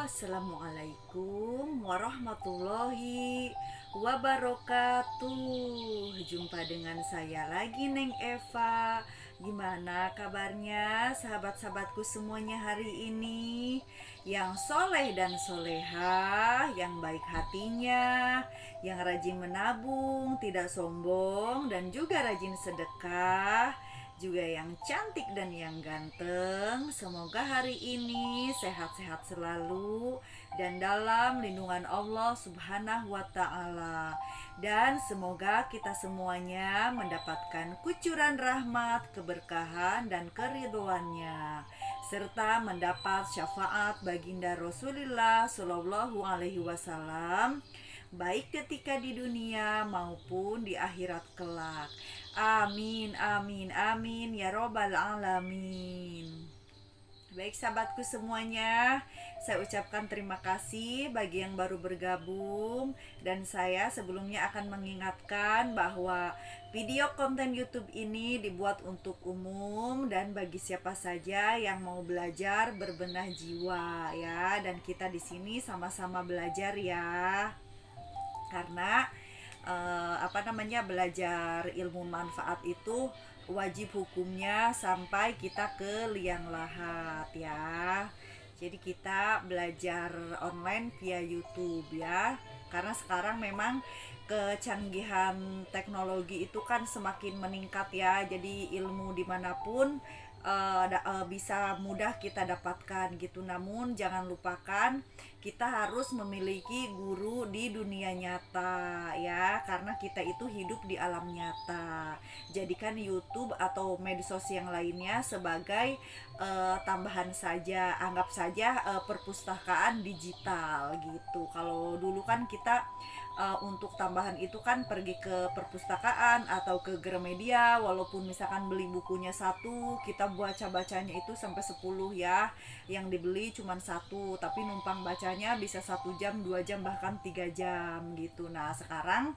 Assalamualaikum warahmatullahi wabarakatuh. Jumpa dengan saya lagi, Neng Eva. Gimana kabarnya sahabat-sahabatku semuanya hari ini? Yang soleh dan soleha, yang baik hatinya, yang rajin menabung, tidak sombong, dan juga rajin sedekah, juga yang cantik dan yang ganteng. Semoga hari ini sehat-sehat selalu dan dalam lindungan Allah Subhanahu wa taala. Dan semoga kita semuanya mendapatkan kucuran rahmat, keberkahan dan keridhoannya, serta mendapat syafaat baginda Rasulullah Shallallahu alaihi wasallam, baik ketika di dunia maupun di akhirat kelak. Amin, amin, amin, ya robbal alamin. Baik sahabatku semuanya, saya ucapkan terima kasih bagi yang baru bergabung. Dan saya sebelumnya akan mengingatkan bahwa video konten YouTube ini dibuat untuk umum dan bagi siapa saja yang mau belajar berbenah jiwa ya. Dan kita di sini sama-sama belajar ya. Karena belajar ilmu manfaat itu wajib hukumnya sampai kita ke liang lahat ya. Jadi kita belajar online via YouTube ya. Karena sekarang memang kecanggihan teknologi itu kan semakin meningkat ya. Jadi ilmu dimanapun bisa mudah kita dapatkan gitu. Namun jangan lupakan kita harus memiliki guru di dunia nyata ya, karena kita itu hidup di alam nyata. Jadikan YouTube atau medsos yang lainnya sebagai tambahan saja, anggap saja perpustakaan digital gitu. Kalau dulu kan kita untuk tambahan itu kan pergi ke perpustakaan atau ke Gramedia, walaupun misalkan beli bukunya satu, kita baca-bacanya itu sampai 10 ya. Yang dibeli cuma satu, tapi numpang bacanya bisa 1 jam, 2 jam, bahkan 3 jam gitu. Nah sekarang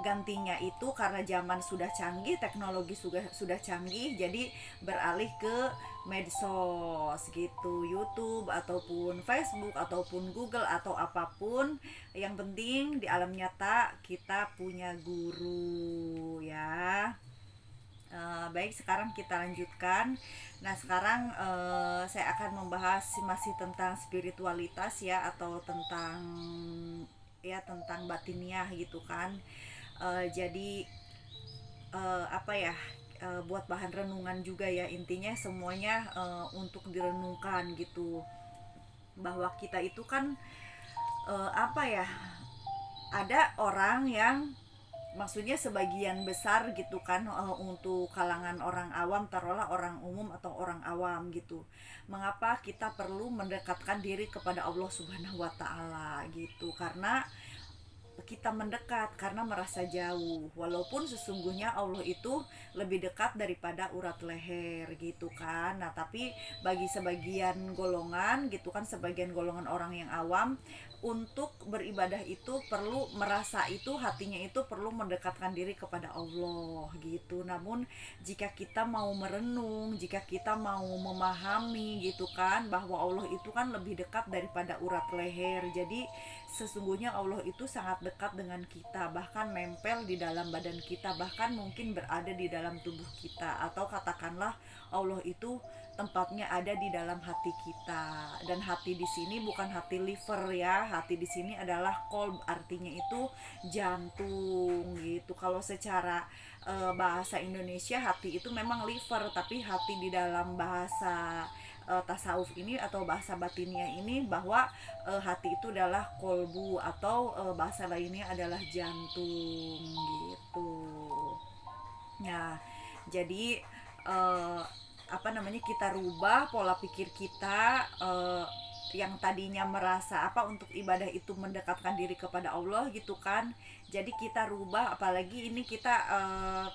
gantinya itu karena zaman sudah canggih, teknologi sudah canggih, jadi beralih ke medsos gitu, YouTube ataupun Facebook ataupun Google atau apapun. Yang penting di alam nyata kita punya guru ya. Baik, sekarang kita lanjutkan. Nah sekarang saya akan membahas masih tentang spiritualitas ya, atau tentang batiniah gitu kan. Jadi buat bahan renungan juga ya, intinya semuanya untuk direnungkan gitu, bahwa kita itu kan uh, apa ya ada orang yang, maksudnya sebagian besar gitu kan, untuk kalangan orang awam, taruhlah orang umum atau orang awam gitu, mengapa kita perlu mendekatkan diri kepada Allah Subhanahu wa taala gitu. Karena kita mendekat karena merasa jauh, walaupun sesungguhnya Allah itu lebih dekat daripada urat leher gitu kan. Nah tapi bagi sebagian golongan gitu kan, sebagian golongan orang yang awam, untuk beribadah itu perlu merasa itu, hatinya itu perlu mendekatkan diri kepada Allah gitu. Namun jika kita mau merenung, jika kita mau memahami gitu kan, bahwa Allah itu kan lebih dekat daripada urat leher. Jadi sesungguhnya Allah itu sangat dekat dengan kita, bahkan nempel di dalam badan kita, bahkan mungkin berada di dalam tubuh kita. Atau katakanlah Allah itu tempatnya ada di dalam hati kita. Dan hati di sini bukan hati liver ya, hati di sini adalah kolb, artinya itu jantung gitu. Kalau secara bahasa Indonesia hati itu memang liver, tapi hati di dalam bahasa tasawuf ini atau bahasa batinnya ini, bahwa hati itu adalah kolbu, atau bahasa lainnya adalah jantung gitu. Nah jadi eh, kita rubah pola pikir kita, yang tadinya merasa untuk ibadah itu mendekatkan diri kepada Allah gitu kan. Jadi kita rubah, apalagi ini kita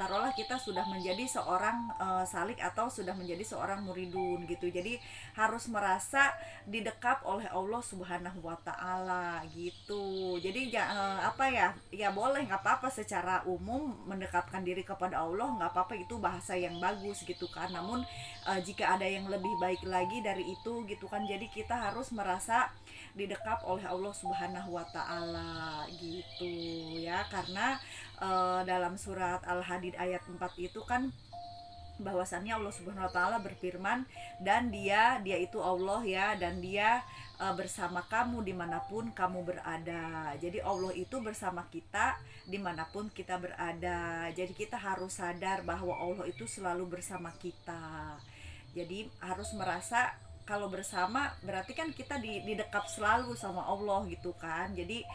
taruhlah kita sudah menjadi seorang salik atau sudah menjadi seorang muridun gitu. Jadi harus merasa didekap oleh Allah Subhanahu wa taala gitu. Jadi apa ya? Ya boleh, nggak apa-apa secara umum mendekatkan diri kepada Allah, nggak apa-apa, itu bahasa yang bagus gitu kan. Namun jika ada yang lebih baik lagi dari itu gitu kan. Jadi kita harus merasa didekap oleh Allah Subhanahu wa taala gitu ya, karena dalam surat Al-Hadid ayat 4 itu kan bahwasannya Allah Subhanahu wa taala berfirman, dan dia itu Allah ya, dan dia bersama kamu dimanapun kamu berada. Jadi Allah itu bersama kita dimanapun kita berada. Jadi kita harus sadar bahwa Allah itu selalu bersama kita. Jadi harus merasa kalau bersama berarti kan kita didekap selalu sama Allah gitu kan. Jadi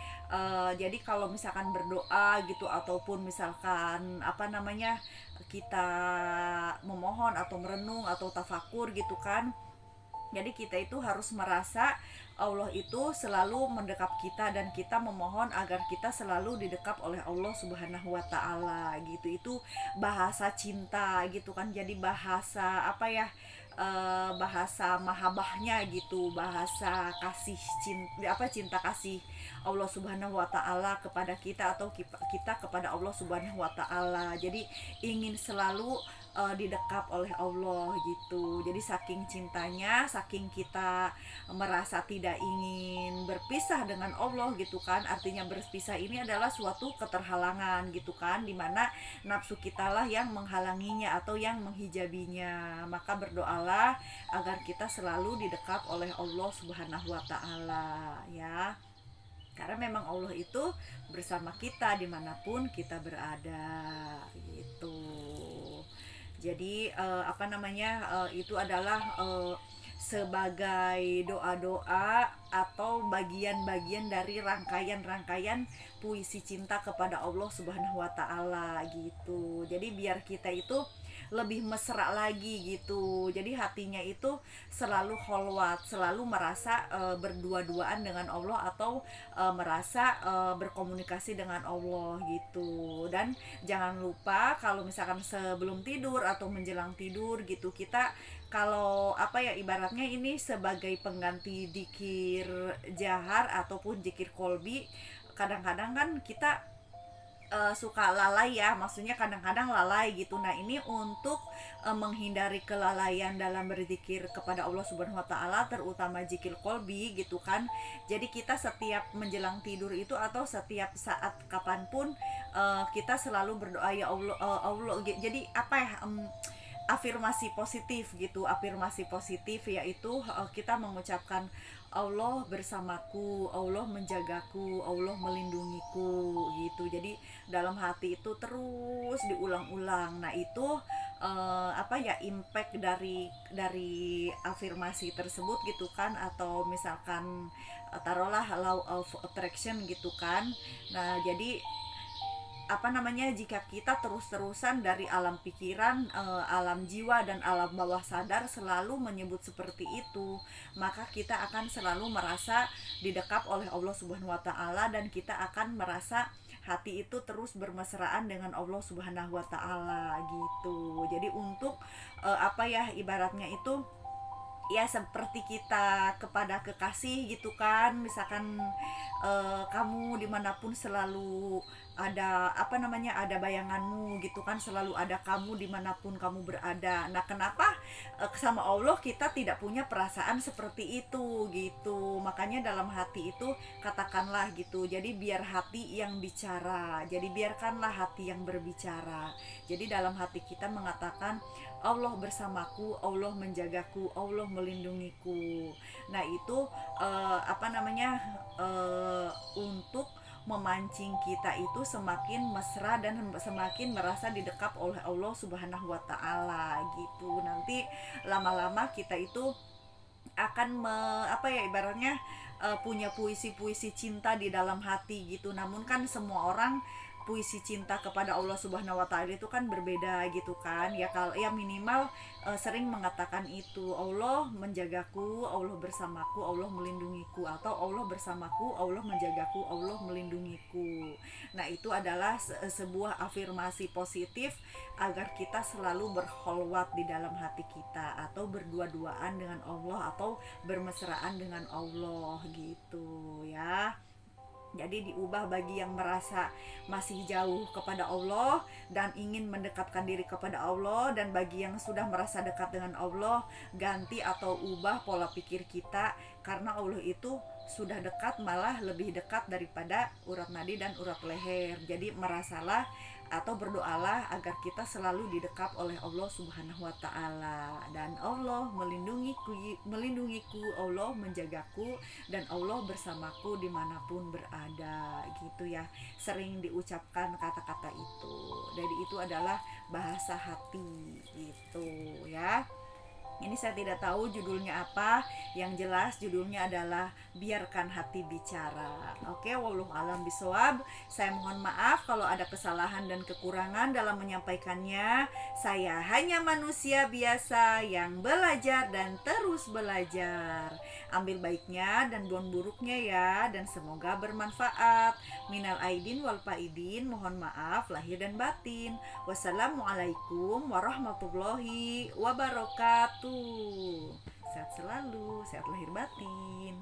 kalau misalkan berdoa gitu, ataupun misalkan apa namanya, kita memohon atau merenung atau tafakur gitu kan, jadi kita itu harus merasa Allah itu selalu mendekap kita, dan kita memohon agar kita selalu didekap oleh Allah Subhanahu wa taala gitu. Itu bahasa cinta gitu kan. Jadi bahasa apa ya? Bahasa mahabahnya gitu, bahasa kasih cinta kasih Allah Subhanahu wa taala kepada kita, atau kita kepada Allah Subhanahu wa taala. Jadi ingin selalu didekap oleh Allah gitu. Jadi saking cintanya, saking kita merasa tidak ingin berpisah dengan Allah gitu kan. Artinya berpisah ini adalah suatu keterhalangan gitu kan, dimana nafsu kita lah yang menghalanginya atau yang menghijabinya. Maka berdoalah agar kita selalu didekap oleh Allah Subhanahu wa taala ya, karena memang Allah itu bersama kita dimanapun kita berada gitu. Jadi apa namanya, itu adalah sebagai doa-doa atau bagian-bagian dari rangkaian-rangkaian puisi cinta kepada Allah Subhanahu wa taala gitu. Jadi biar kita itu lebih mesra lagi gitu. Jadi hatinya itu selalu kholwat, selalu merasa berdua-duaan dengan Allah, atau merasa berkomunikasi dengan Allah gitu. Dan jangan lupa kalau misalkan sebelum tidur atau menjelang tidur gitu, kita kalau apa ya, ibaratnya ini sebagai pengganti zikir jahar ataupun zikir kolbi. Kadang-kadang kan kita suka lalai ya, maksudnya kadang-kadang lalai gitu. Nah ini untuk menghindari kelalaian dalam berzikir kepada Allah Subhanahu wa taala, terutama zikir kolbi gitu kan. Jadi kita setiap menjelang tidur itu atau setiap saat kapanpun kita selalu berdoa ya Allah, Allah. Jadi apa ya, afirmasi positif gitu. Afirmasi positif yaitu kita mengucapkan Allah bersamaku, Allah menjagaku, Allah melindungiku gitu. Jadi dalam hati itu terus diulang-ulang. Nah itu apa ya, impact dari afirmasi tersebut gitu kan. Atau misalkan taruhlah law of attraction gitu kan. Nah jadi apa namanya, jika kita terus-terusan dari alam pikiran, alam jiwa dan alam bawah sadar selalu menyebut seperti itu, maka kita akan selalu merasa didekap oleh Allah Subhanahu wa taala, dan kita akan merasa hati itu terus bermesraan dengan Allah Subhanahu wa taala gitu. Jadi untuk apa ya, ibaratnya itu ya seperti kita kepada kekasih gitu kan. Misalkan kamu dimanapun selalu ada apa namanya, ada bayanganmu gitu kan, selalu ada kamu dimanapun kamu berada. Nah kenapa sama Allah kita tidak punya perasaan seperti itu gitu. Makanya dalam hati itu katakanlah gitu, jadi biar hati yang bicara, jadi biarkanlah hati yang berbicara. Jadi dalam hati kita mengatakan Allah bersamaku, Allah menjagaku, Allah melindungiku. Nah itu apa namanya, untuk memancing kita itu semakin mesra dan semakin merasa didekap oleh Allah Subhanahu wa taala gitu. Nanti lama-lama kita itu akan apa ya, ibaratnya punya puisi-puisi cinta di dalam hati gitu. Namun kan semua orang puisi cinta kepada Allah Subhanahu wa taala itu kan berbeda gitu kan. Ya kalau ya minimal sering mengatakan itu, Allah menjagaku, Allah bersamaku, Allah melindungiku, atau Allah bersamaku, Allah menjagaku, Allah melindungiku. Nah, itu adalah sebuah afirmasi positif agar kita selalu berkholwat di dalam hati kita, atau berdua-duaan dengan Allah, atau bermesraan dengan Allah gitu ya. Jadi diubah bagi yang merasa masih jauh kepada Allah dan ingin mendekatkan diri kepada Allah, dan bagi yang sudah merasa dekat dengan Allah, ganti atau ubah pola pikir kita, karena Allah itu sudah dekat, malah lebih dekat daripada urat nadi dan urat leher. Jadi merasalah atau berdoalah agar kita selalu didekap oleh Allah Subhanahu wa taala, dan Allah melindungiku, Allah menjagaku, dan Allah bersamaku dimanapun berada gitu ya. Sering diucapkan kata-kata itu. Jadi itu adalah bahasa hati gitu ya. Ini saya tidak tahu judulnya apa, yang jelas judulnya adalah Biarkan Hati Bicara. Oke, wallahu alam bisawab. Saya mohon maaf kalau ada kesalahan dan kekurangan dalam menyampaikannya. Saya hanya manusia biasa yang belajar dan terus belajar. Ambil baiknya dan buang buruknya ya, dan semoga bermanfaat. Minal aidin wal faidin, mohon maaf lahir dan batin. Wassalamualaikum warahmatullahi wabarakatuh. Sehat selalu, sehat lahir batin.